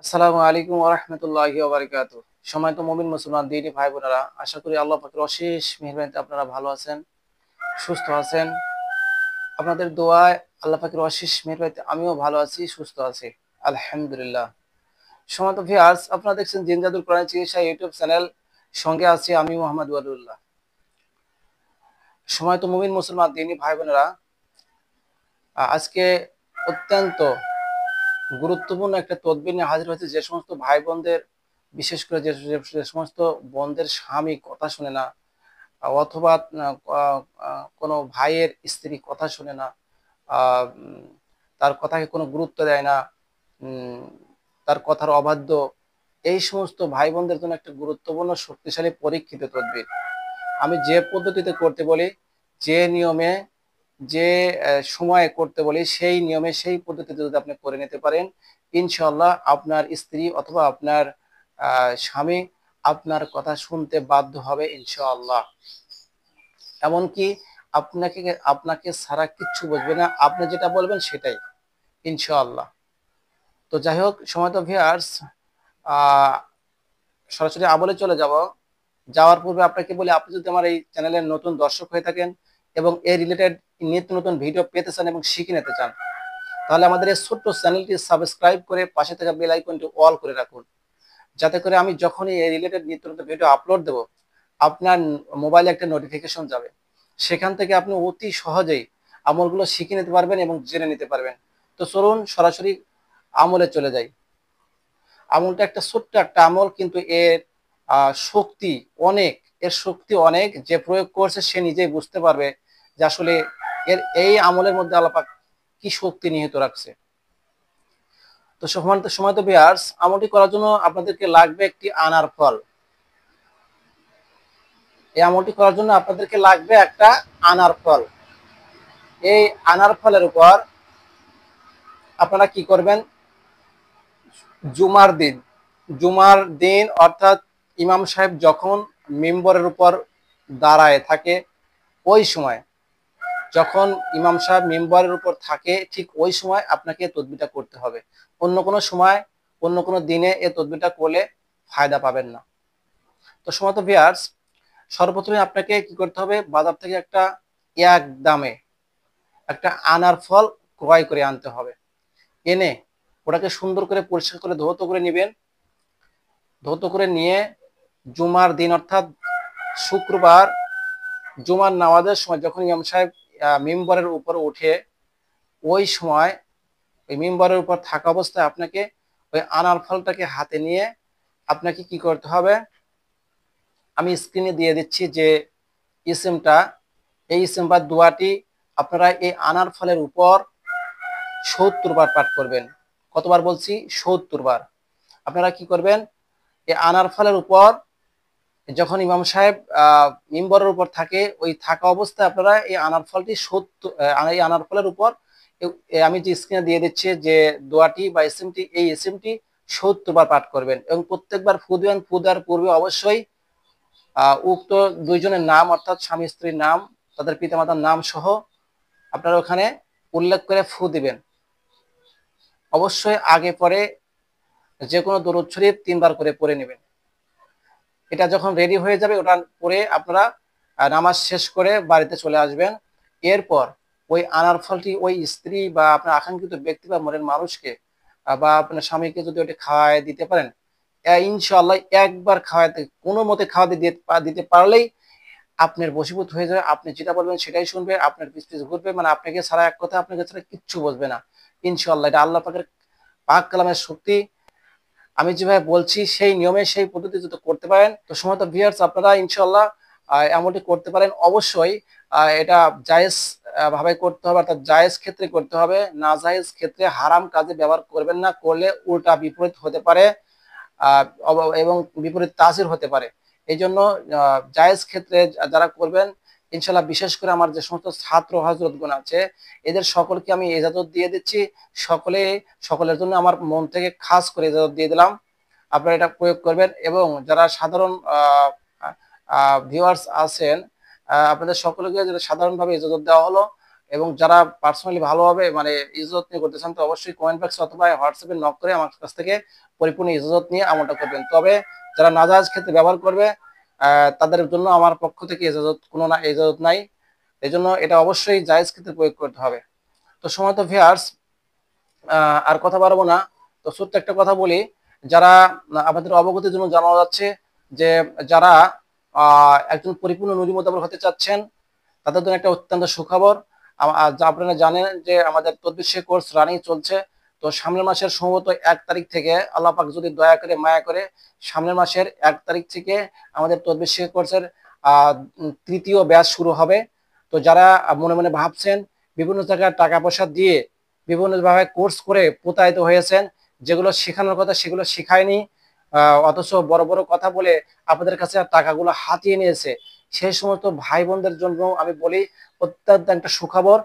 আসসালামু আলাইকুম ওয়া রাহমাতুল্লাহি ওয়া বারাকাতুহু। সম্মানিত মুমিন মুসলমান দিনী ভাই বোনেরা, আশা করি আল্লাহ পাকের অশেষ মেহেরবানিতে আপনারা ভালো আছেন, সুস্থ আছেন। আপনাদের দোয়ায় আল্লাহ পাকের অশেষ মেহেরবানিতে আমিও ভালো আছি, সুস্থ আছি, আলহামদুলিল্লাহ। সম্মানিত ভিউয়ার্স, আপনারা দেখছেন জিন জাদুর কোরআন চিকিৎসা ইউটিউব চ্যানেল। সঙ্গে আছি আমি মোহাম্মদ ওয়ালিউল্লাহ। সম্মানিত মুমিন মুসলমান দিনী ভাই বোনেরা, আজকে অত্যন্ত গুরুত্বপূর্ণ একটা তদবির নিয়ে হাজির হয়েছে। যে সমস্ত ভাই বোনদের, বিশেষ করে যে সমস্ত বোনদের স্বামী কথা শুনে না, অথবা কোনো ভাইয়ের স্ত্রী কথা শুনে না, তার কথাকে কোনো গুরুত্ব দেয় না, উম, তার কথার অবাধ্য, এই সমস্ত ভাই বোনদের জন্য একটা গুরুত্বপূর্ণ শক্তিশালী পরীক্ষিত তদবির। আমি যে পদ্ধতিতে করতে বলি, যে নিয়মে, যে সময়ে করতে বলি, সেই নিয়মে সেই পদ্ধতিতে যদি আপনি করে নিতে পারেন, ইনশাল্লাহ আপনার স্ত্রী অথবা আপনার স্বামী আপনার কথা শুনতে বাধ্য হবে ইনশাআল্লাহ। এমনকি আপনাকে আপনাকে ছাড়া কিচ্ছু বুঝবে না, আপনি যেটা বলবেন সেটাই ইনশাআল্লাহ। তো যাই হোক, সময়ত ভিউয়ার্স, আহ সরাসরি আমলে চলে যাব। যাওয়ার পূর্বে আপনাকে বলি, আপনি যদি আমার এই চ্যানেলের নতুন দর্শক হয়ে থাকেন এবং এই রিলেটেড নিত্য নতুন ভিডিও পেতে চান এবং শিখে নিতে চান, তাহলে আমাদের এই ছোট্ট চ্যানেলটি সাবস্ক্রাইব করে পাশে থাকা বেল আইকনটি অল করে রাখুন, যাতে করে আমি যখনই এই রিলেটেড নিত্য নতুন ভিডিও আপলোড দেব, আপনার মোবাইলে একটা নোটিফিকেশন যাবে। সেখান থেকে আপনি অতি সহজেই আমলগুলো শিখে নিতে পারবেন এবং জেনে নিতে পারবেন। তো চলুন সরাসরি আমলে চলে যাই। আমলটা একটা ছোট্ট একটা আমল, কিন্তু এর শক্তি অনেক। এর শক্তি অনেক, যে প্রয়োগ করছে সে নিজেই বুঝতে পারবে যে আসলে এই আমলের মধ্যে আল্লাহ পাক কি শক্তি নিহিত রাখছে। তো সময় তো ভিউয়ার্স, আমলটি করার জন্য আপনাদেরকে লাগবে একটি আনার ফল। এই আমলটি করার জন্য আপনাদেরকে লাগবে একটা আনার ফল। এই আনার ফলের উপর আপনারা কি করবেন, জুমার দিন, অর্থাৎ ইমাম সাহেব যখন মিম্বরের উপর দাঁড়ায় থাকে, ওই সময়, যখন ইমাম সাহেব মিম্বরের উপর থাকে ঠিক ওই সময় আপনাকে তদবিরটা করতে হবে। অন্য কোনো সময়, অন্য কোনো দিনে এই তদবিরটা করলে ফায়দা পাবেন না। তো সমত ভিউয়ার্স, সর্বপ্রথমে আপনাকে কি করতে হবে, বাজার থেকে একটা এক দামে একটা আনার ফল ক্রয় করে আনতে হবে। এনে ওটাকে সুন্দর করে পরিষ্কার করে ধৌত করে নেবেন। ধৌত করে নিয়ে জুমার দিন অর্থাৎ শুক্রবার জুমার নামাজের সময় যখন ইমাম সাহেব মিম্বরের উপর উঠে, ওই সময় ওই মিম্বরের উপর থাকা অবস্থায় আপনাকে ওই আনার ফলটাকে হাতে নিয়ে আপনাকে কি করতে হবে, আমি স্ক্রিনে দিয়ে দিচ্ছি যে ইসিমটা, এই ইসিম বা দোয়াটি আপনারা এই আনার ফলের উপর ৭০ বার পাঠ করবেন। কতবার বলছি? ৭০ বার। আপনারা কি করবেন, এই আনার ফলের উপর যখন ইমাম সাহেব মিম্বরের উপর থাকে, ওই থাকা অবস্থায় আপনারা এই আনার ফলটি ৭০, এই আনার ফলের উপর আমি যে স্ক্রিনে দিয়ে দিচ্ছি যে দোয়াটি বা ইসিমটি, এই ইসিমটি ৭০ বার পাঠ করবেন এবং প্রত্যেকবার ফু দিবেন। ফু দেওয়ার পূর্বে অবশ্যই উক্ত দুইজনের নাম অর্থাৎ স্বামী স্ত্রীর নাম, তাদের পিতামাতার নাম সহ আপনারা ওখানে উল্লেখ করে ফু দিবেন। অবশ্যই আগে পরে যে কোনো দরুদ শরীফ ৩ বার করে পড়ে নেবেন। এটা যখন রেডি হয়ে যাবে, ওটা পরে আপনারা নামাজ শেষ করে বাড়িতে চলে আসবেন। এরপর ওই আনার ফলটি ওই স্ত্রী বা আপনার আকাঙ্ক্ষিত ব্যক্তি বা মনের মানুষকে বা আপনার স্বামীকে যদি ওটা খাওয়ায় দিতে পারেন, ইনশাআল্লাহ একবার খাওয়াতে, কোনো মতে খাওয়াতে দিতে পারলেই আপনার বশীভূত হয়ে যাবে। আপনি যেটা বলবেন সেটাই শুনবে, আপনার পিছ পিছ ঘুরবে, মানে আপনাকে ছাড়া, এক কথা আপনাকে ছাড়া কিচ্ছু বুঝবে না ইনশাআল্লাহ। এটা আল্লাহ পাকের পাক কালামের শক্তি। আমি যেভাবে বলছি সেই নিয়মে সেই পদ্ধতি যদি করতে পারেন, তো সমস্ত ভিউয়ার্স আপনারা ইনশাআল্লাহ এমনটি করতে পারেন। অবশ্যই এটা জায়েজ ভাবে করতে হবে, অর্থাৎ জায়েজ ক্ষেত্রে করতে হবে। না জায়েজ ক্ষেত্রে, হারাম কাজে ব্যবহার করবেন না, করলে উল্টা বিপরীত হতে পারে এবং বিপরীত তাসির হতে পারে। এই জন্য জায়েজ ক্ষেত্রে যারা করবেন ইনশাল্লাহ, বিশেষ করে আমার যে সমস্ত ছাত্র হযরতগণ আছে, এদের সকলকে আমি ইজাজত দিয়ে দিচ্ছি। সকলের জন্য আমার মন থেকে খাস করে ইজাজত দিয়ে দিলাম, আপনারা এটা প্রয়োগ করবেন। এবং যারা সাধারণ ভিউয়ার্স আছেন, আপনাদের সকলকে যেটা সাধারণভাবে ইজাজত দেওয়া হলো, এবং যারা পার্সোনালি ভালোভাবে মানে ইজ্জত নিয়ে করতে চান তো অবশ্যই কমেন্ট বক্স অথবা হোয়াটসঅ্যাপে নক করে আমার কাছ থেকে পরিপূর্ণ ইজ্জত নিয়ে আমলটা করবেন। তবে যারা নাজায়েজ ক্ষেত্রে ব্যবহার করবে তাদের জন্য আমার পক্ষ থেকে ইজাজত নাই। এই জন্য এটা অবশ্যই জায়েজ ক্ষেত্রে প্রয়োগ করতে হবে। তো সময় তো ভিউয়ার্স, আর কথা বাড়াবো না। তো ছোট্ট একটা কথা বলি, যারা আমাদের অবগতির জন্য জানানো যাচ্ছে যে যারা একজন পরিপূর্ণ নবী মোতাবেক হতে চাচ্ছেন তাদের জন্য একটা অত্যন্ত সুখবর। আপনারা জানেন যে আমাদের তদবির কোর্স রানিং চলছে। তো সামনের মাসের সম্ভবত 1 তারিখ থেকে আল্লাহ পাক যদি দয়া করে মায়া করে সামনের মাসের 1 তারিখ থেকে আমাদের তদবির কোর্সের তৃতীয় ব্যাচ শুরু হবে। তো যারা মনে মনে ভাবছেন বিভিন্ন জায়গায় টাকা পয়সা দিয়ে বিভিন্নভাবে কোর্স করে প্রতারিত হয়েছেন, যেগুলো শেখানোর কথা সেগুলো শেখায়নি, অথচ বড় বড় কথা বলে আপনাদের কাছে টাকাগুলো হাতিয়ে নিয়েছে, সেই সমস্ত ভাই বোনদের জন্য আমি বলি অত্যন্ত একটা সুখবর।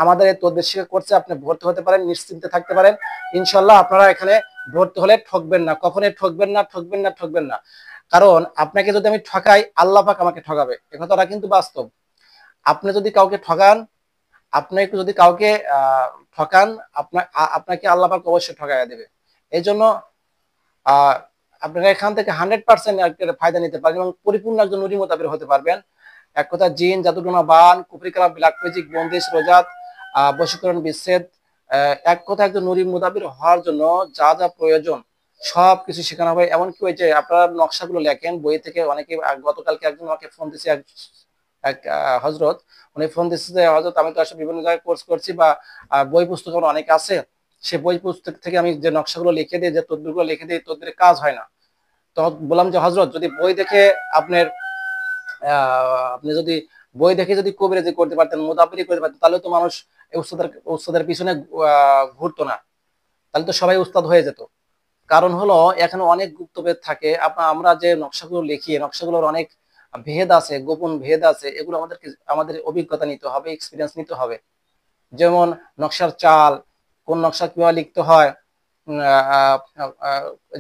আমাদের এই তদবির কোর্সে আপনি ভর্তি হতে পারেন, নিশ্চিন্তে থাকতে পারেন। ইনশাল্লাহ আপনারা এখানে ভর্তি হলে ঠকবেন না, কখনোই ঠকবেন না, ঠকবেন না, ঠকবেন না। কারণ আপনাকে যদি আমি ঠকাই আল্লাহ পাক আমাকে ঠকাবে, এ কথাটা কিন্তু বাস্তব। আপনি যদি কাউকে ঠকান, আপনাকে যদি কাউকে ঠকান, আপনাকে আল্লাহ পাক অবশ্যই ঠকাইয়া দেবে। এই জন্য আপনারা এখান থেকে 100% ফায়দা নিতে পারবেন এবং পরিপূর্ণ একজন নূরি মোতাবেক হতে পারবেন। এক কথা জিন, জাদুটোনা, বান, কুফরি কালাম, ব্ল্যাক ম্যাজিক, বন্দিশ, রোজাত, বশীকরণ, বিচ্ছেদ, এক কথা একজন নূরি মোতাবেক হওয়ার জন্য যা যা প্রয়োজন সব কিছু শেখানো হবে। এমনকি ওই যে আপনারা নকশাগুলো লেখেন বই থেকে, অনেকে গতকালকে একজন আমাকে ফোন দিয়েছে, এক হজরত, উনি ফোন দিচ্ছে যে হজরত আমি তো আসলে বিভিন্ন জায়গায় কোর্স করছি বা বই পুস্তক অনেক আছে, সে বই পুস্তক থেকে আমি যে নকশাগুলো লিখে দিই, যে তদবিরগুলো লিখে দিই, তদবিরের কাজ হয় না। তো বললাম যে হজরত যদি বই দেখে আপনার আপনি যদি বই দেখে যদি কবিরাজি করতে পারতেন, মোদাব্বিরি করতে পারতেন, তাহলে তো মানুষ উস্তাদের পিছনে ঘুরতো না, তাহলে তো সবাই উস্তাদ হয়ে যেত। কারণ হলো এখানে অনেক গুপ্তভেদ থাকে। আমরা যে নকশাগুলো লিখি, নকশাগুলোর অনেক ভেদ আছে, গোপন ভেদ আছে, এগুলো আমাদের অভিজ্ঞতা নিতে হবে, এক্সপিরিয়েন্স নিতে হবে। যেমন নকশার চাল, কোন নকশা কিভাবে লিখতে হয়,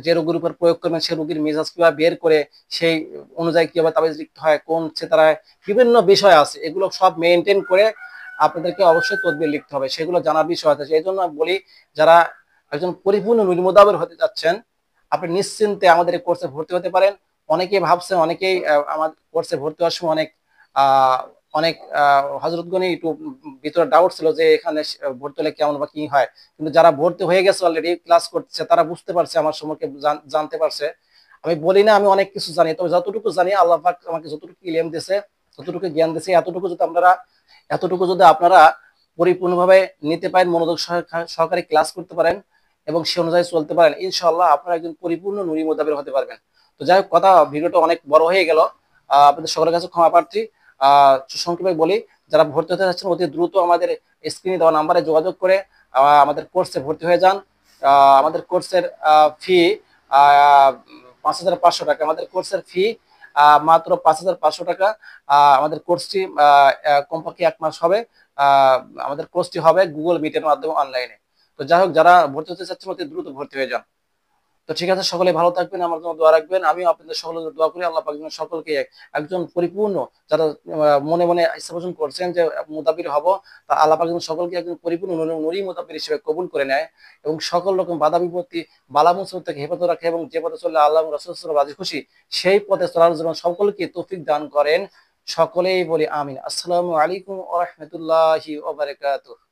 যে রোগীর উপর প্রয়োগ করবেন সে রোগীর মেজাজ কিভাবে বের করে সেই অনুযায়ী কিভাবে তাবিজ লিখতে হয়, কোন ছেতারায়, বিভিন্ন বিষয় আছে, এগুলো সব মেনটেন করে আপনাদেরকে অবশ্যই তদবির লিখতে হবে, সেগুলো জানার বিষয় আছে। এই জন্য আমি বলি যারা একজন পরিপূর্ণ নূর মোতাবেক হতে যাচ্ছেন আপনি নিশ্চিন্তে আমাদের এই কোর্সে ভর্তি হতে পারেন। অনেকেই ভাবছেন, অনেকেই আমার কোর্সে ভর্তি হওয়ার সময় আহ অনেক হজরতগণই একটু ভিতরে ডাউট ছিল যে এখানে ভর্তি হলে কেমন বা কি হয়, কিন্তু যারা ভর্তি হয়ে গেছে অলরেডি ক্লাস করছে তারা বুঝতে পারছে, আমার সম্পর্কে জানতে পারছে। আমি বলি না আমি অনেক কিছু জানি, তবে যতটুকু জানি আল্লাহ পাক আমাকে যতটুকু ইলম দিয়েছে, যতটুকু জ্ঞান দিয়েছে, এতটুকু যদি আপনারা পরিপূর্ণভাবে নিতে পারেন, মনোযোগ সহকারে ক্লাস করতে পারেন এবং সে অনুযায়ী চলতে পারেন, ইনশাআল্লাহ আপনারা একজন পরিপূর্ণ নূরি মোতাবেক হতে পারবেন। তো যাই হোক, ভিডিওটা অনেক বড় হয়ে গেল, আপনাদের সকলের কাছে ক্ষমা প্রার্থী। সংক্ষেপে বলি, যারা ভর্তি হতে চাচ্ছেন অতি দ্রুত আমাদের স্ক্রিনে দেওয়া নাম্বারে যোগাযোগ করে আমাদের কোর্সে ভর্তি হয়ে যান। আমাদের কোর্সের ফি 5,500 টাকা। আমাদের কোর্সের ফি মাত্র 5,500 টাকা। আমাদের কোর্সটি কমপক্ষে 1 মাস হবে। আমাদের কোর্সটি হবে গুগল মিটের মাধ্যমে অনলাইনে। তো যাই হোক, যারা ভর্তি হতে চাচ্ছেন অতি দ্রুত ভর্তি হয়ে যান। তো ঠিক আছে, সকলে ভালো থাকবেন, আমার জন্য দোয়া রাখবেন। আমিও আপনাদের সকলের জন্য দোয়া করি, আল্লাহ পাক যেন সকলকে একজন পরিপূর্ণ, যারা মনে মনে ইচ্ছা পোষণ করছেন যে মুতাবির হব, তা আল্লাহ পাক যেন সকলকে একজন পরিপূর্ণ নুরি মুতাবির হিসেবে কবুল করে নেয় এবং সকল রকম বাধা বিপত্তি, বালা মুসিবত থেকে হেফাজত রাখে এবং যে পথে চললে আল্লাহ রাসূল রাজি খুশি সেই পথে চলার জন্য সকলকে তৌফিক দান করেন। সকলেই বলি আমিন। আসসালামু আলাইকুম ওয়া রাহমাতুল্লাহি ওয়া বারাকাতুহু।